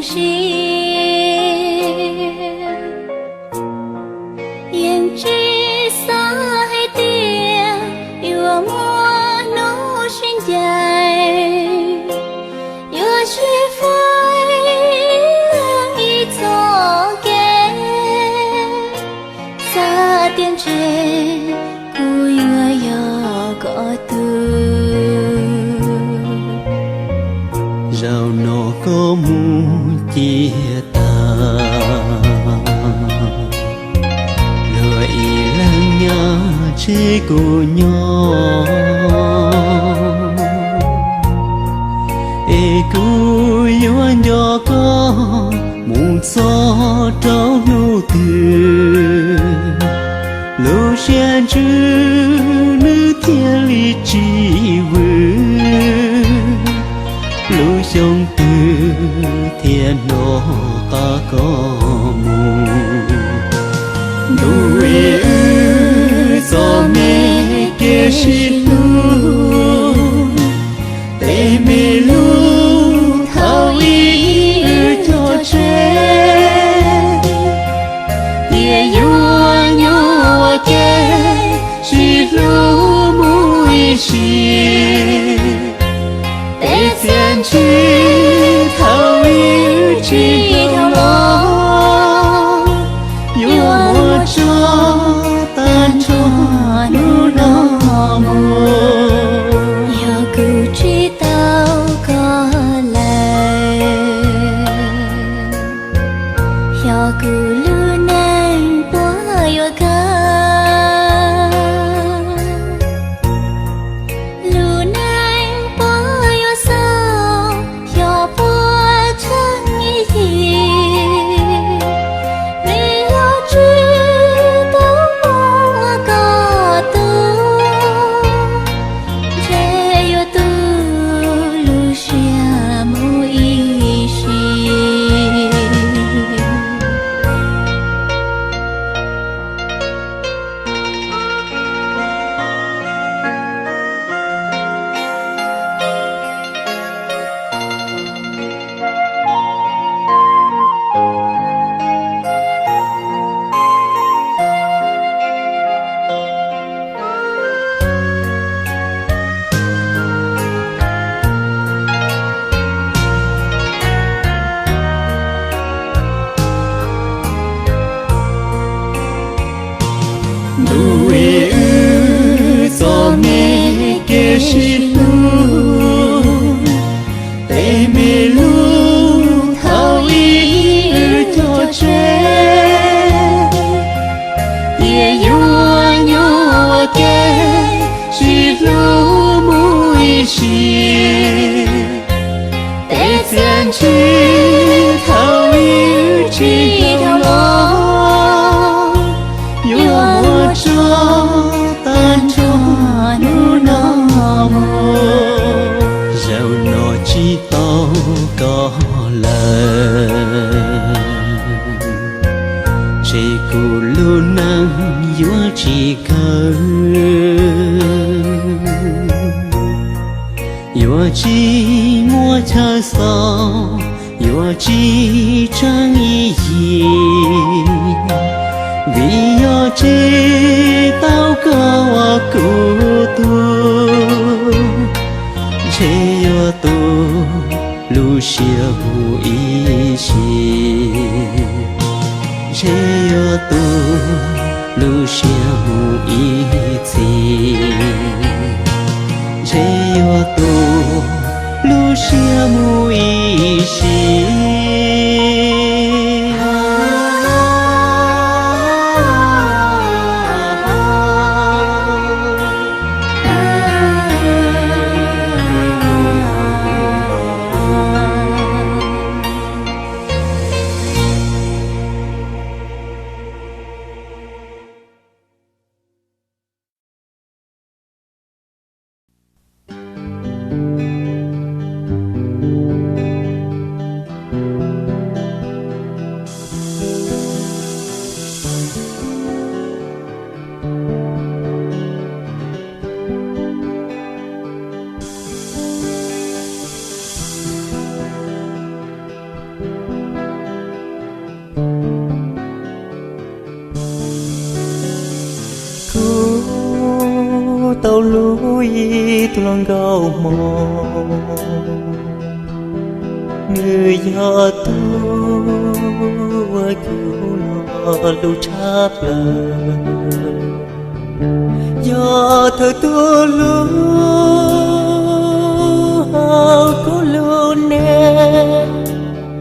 相信，胭脂洒海底，我莫怒寻见，有时风一错给，撒点缀，故有有个度。rau nó có muốn chia ta lửa ý lăng nhớ chế của nhau ê cứ yêu anh cho có muốn gió trao nụ từ lũ xe chữ nữ thiên lý chỉ vững lũ sông từ thiên nó ta có mù nuôi gió mê kia xin lu tê mê lu thao ý cho trẻ địa yua nhua kê chỉ lu mũi xì để xem chi thao yêu chi theo lo yêu một cho tan cho nu nó mùa yêu cứ chỉ tao có lại yêu cứ lưu nan qua yêu ca lưu nan qua yêu sao yêu qua chẳng ý gì vì yêu chỉ tao mua có tu che yêu tu lu xia mu ý xì nuôi gió mê kia xin lu tê mê lu thao ý cho trẻ địa yua nhua kê chỉ lu mũi xì để xem chi thao ý chi theo lo yêu một cho tan cho nu nó mùa dạo nó chỉ tao có lời chỉ cụ luôn nắng yêu chỉ cần yêu chỉ mua cha sao yêu chỉ chẳng ý gì vì yêu chỉ tao có cụ tu chỉ yêu tu lu xia mu ý xì chỉ yêu tu lu xia mu ý xì chỉ yêu tu lu xia mu ý xì y tu lòng gạo mong người giờ tu cứu nó lưu chắp lời giờ thơ tu lu hao cố lu nè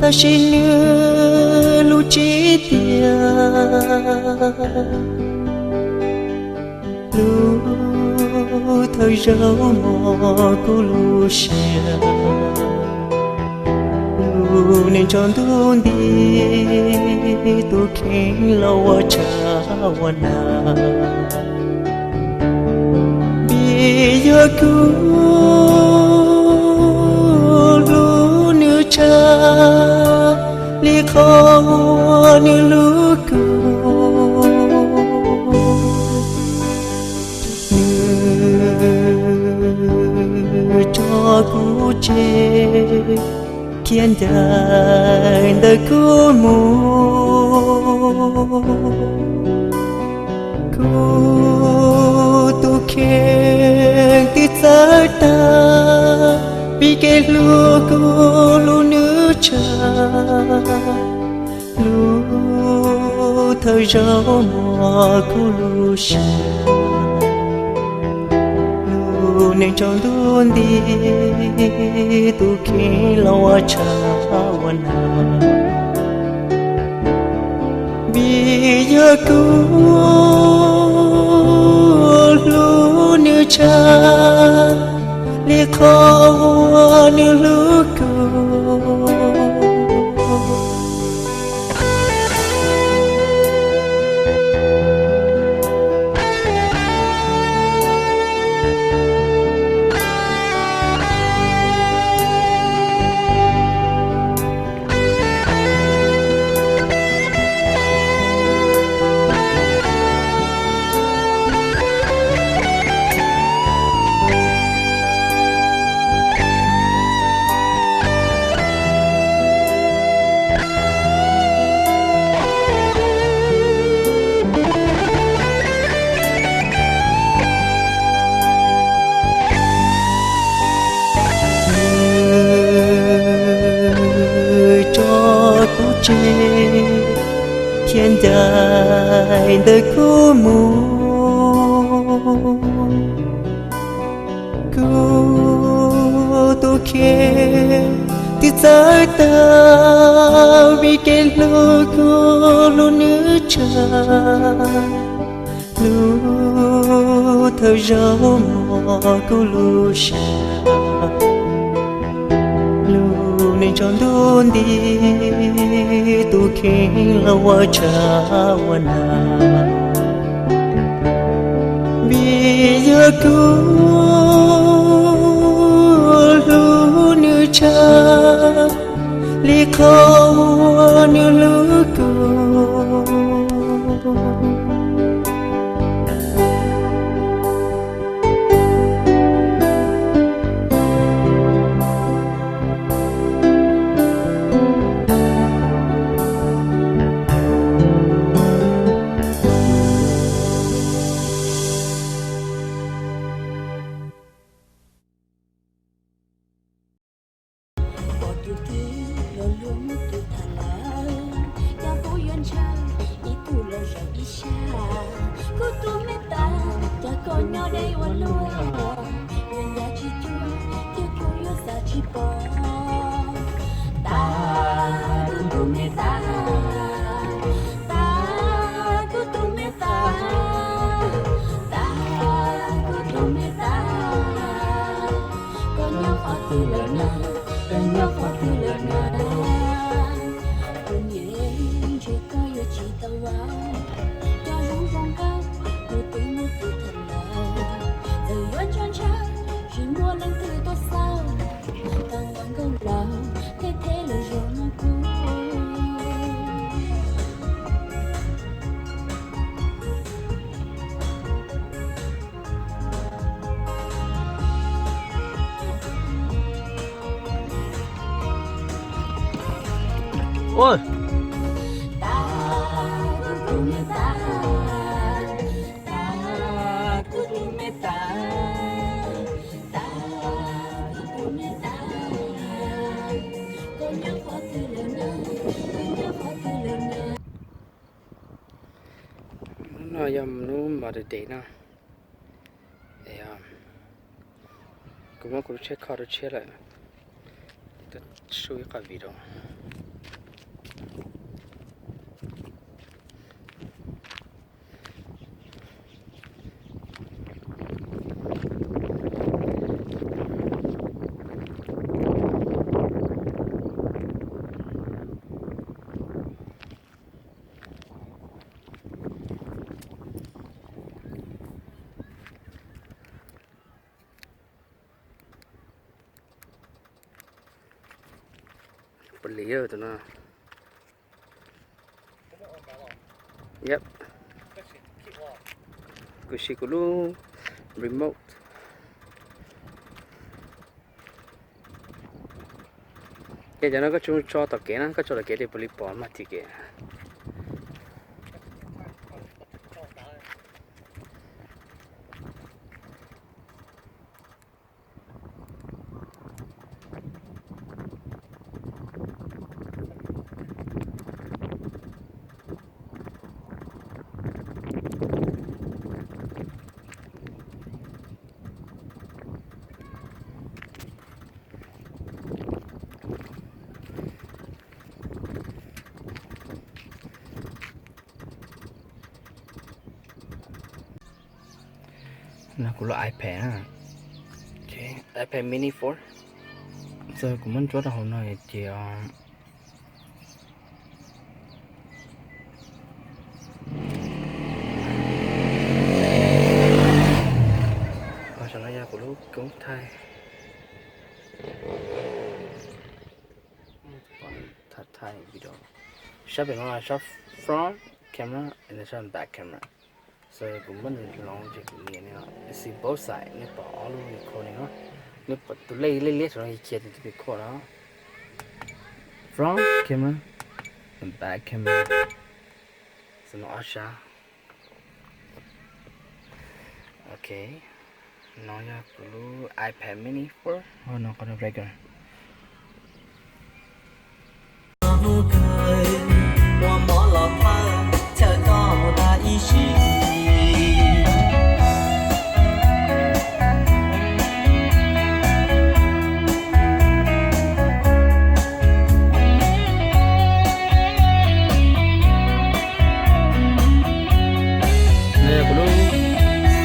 ta xin nữ lu chi tia lu thời rau mò cố lu xe lu nên chọn tu đi tu khen lâu cha wana bây giờ cứ lu nữ cha li khó nữ lu cứ nữ cho cô chê kiên đời đời cô mù cô tu khen tít giá ta vì cái lu cô lu nữ cha lu thời rau mò cô lu xa lu nên chọn tuôn đi tu khi lâu cha wana bây giờ cứ lu nữ cha li khó nữ lu cứ thiên đời đời cô mù cô tu khe thì giá ta vì cái lô cô lô nữ cha lô thời rau mò cô lô xa nên chọn đôn đi tu khen lâu cha wana bây giờ cứ lu nữ cha li khó nữ lu cứ ôi yam nu mà để nó cũng mà cũng check how to check lại tất suy cả video bật lý rồi tụi nó. Yep. Kushikulu remote. Cái giờ nó có chung cho tập kế nó có cho là kế để bật lý bỏ mà thì kế. Nó cũng là iPad á. Okay, iPad mini 4. Giờ cũng muốn chốt là hôm nay chỉ cho nó ra của lúc cũng thay thật thay video. Shop in on shop front camera and the shop back camera. So cũng muốn long chỉ cũng như này. See both sides. Nếu bỏ all the recording đó. Nếu bỏ tụi lấy rồi chia thì tụi record đó. Front camera and back camera. So nó așa. Okay. Nó ra của iPad mini 4. Hoặc nó có được regular.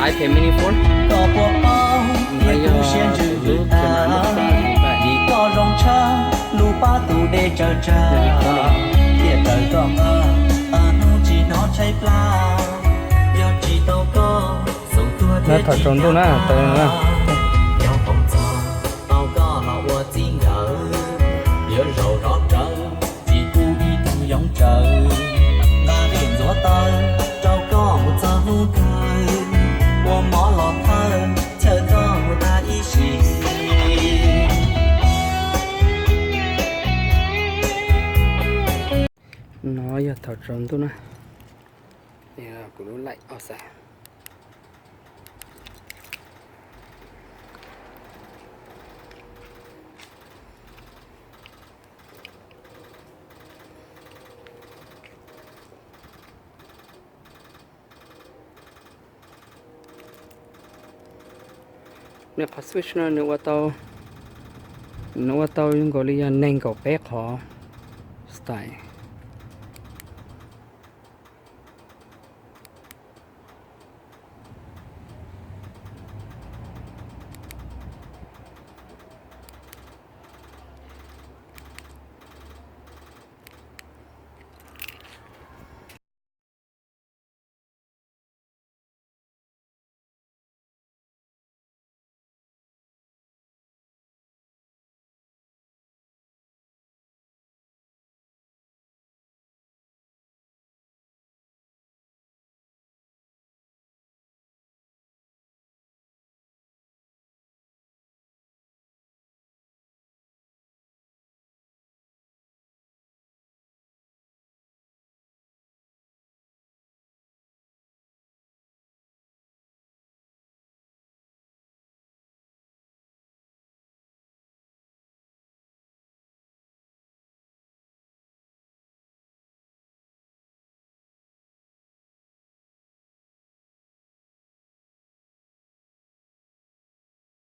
iPad mini 4 có bộ bao nhiêu tu sen chữ ta đi có rong cha lu ba tu để chờ chờ kia trời có nu chỉ nó chạy pla yêu chỉ tao có sống tua nó thật trốn luôn á tới nữa yêu không cho tao có là我chính ngờ nhớ rồi rõ trời chỉ cu đi tu giống trời ta liền gió tơi tao có một giờ nụ cười 我摸落去，找到那一时。nó giờ thật trốn tôi nè, nè của nó lại ở xa. Nè phát switch nó nữa tao gọi là nền cầu bé khó style